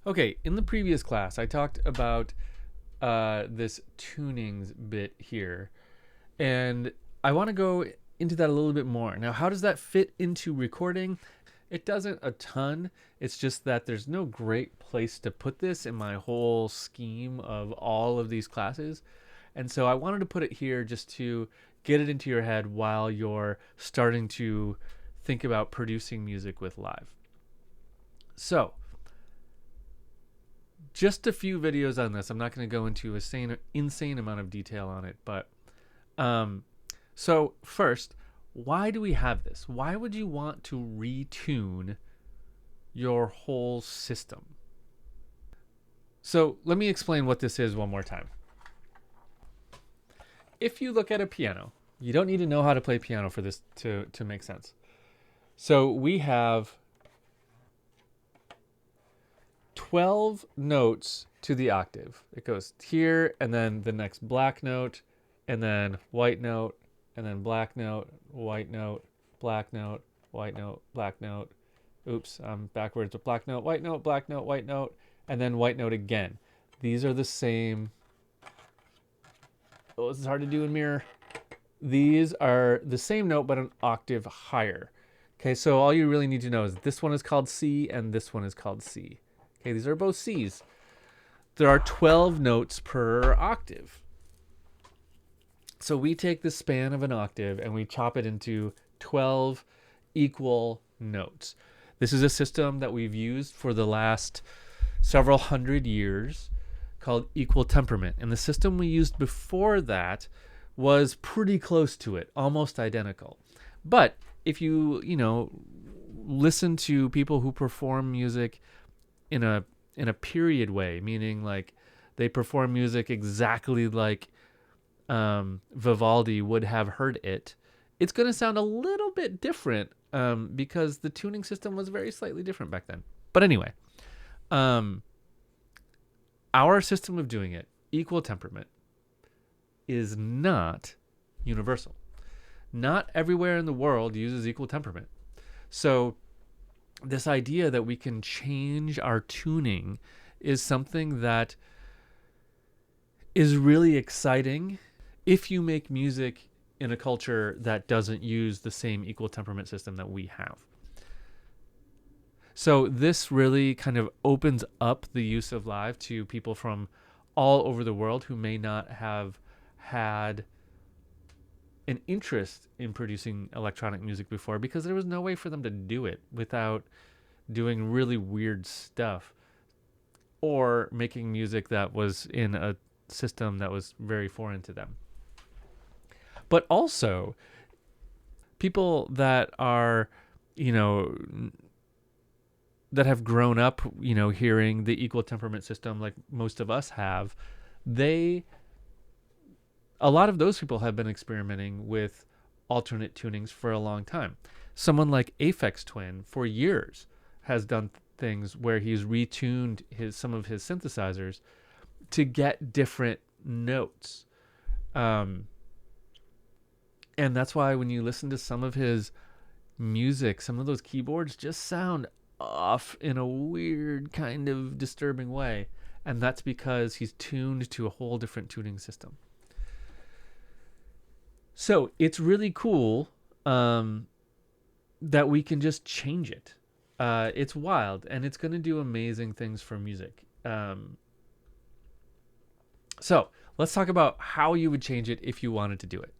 Okay, in the previous class, I talked about this tunings bit here, and I want to go into that a little bit more. Now, how does that fit into recording? It doesn't a ton. It's just that there's no great place to put this in my whole scheme of all of these classes. And so I wanted to put it here just to get it into your head while you're starting to think about producing music with Live. So, just a few videos on this. I'm not going to go into an insane amount of detail on it, but so first, why do we have this? Why would you want to retune your whole system? So let me explain what this is one more time. If you look at a piano, you don't need to know how to play piano for this to make sense. So we have 12 notes to the octave. It goes here, and then the next black note, and then white note, and then black note, white note, black note, white note, black note. Oops, I'm backwards with black note, white note, black note, white note, and then white note again. These are the same. Oh, this is hard to do in mirror. These are the same note, but an octave higher. Okay, so all you really need to know is this one is called C, and this one is called C. Okay, these are both C's. There are 12 notes per octave. So we take the span of an octave and we chop it into 12 equal notes. This is a system that we've used for the last several hundred years called equal temperament. And the system we used before that was pretty close to it, almost identical. But if you listen to people who perform music in a period way, meaning like they perform music exactly like Vivaldi would have heard it, it's going to sound a little bit different because the tuning system was very slightly different back then. But anyway, our system of doing it, equal temperament, is not universal. Not everywhere in the world uses equal temperament. So this idea that we can change our tuning is something that is really exciting if you make music in a culture that doesn't use the same equal temperament system that we have. So this really kind of opens up the use of Live to people from all over the world who may not have had an interest in producing electronic music before, because there was no way for them to do it without doing really weird stuff or making music that was in a system that was very foreign to them. But also people that are, that have grown up, hearing the equal temperament system like most of us have, a lot of those people have been experimenting with alternate tunings for a long time. Someone like Aphex Twin for years has done things where he's retuned some of his synthesizers to get different notes. And that's why when you listen to some of his music, some of those keyboards just sound off in a weird kind of disturbing way. And that's because he's tuned to a whole different tuning system. So it's really cool that we can just change it. It's wild, and it's going to do amazing things for music. So let's talk about how you would change it if you wanted to do it.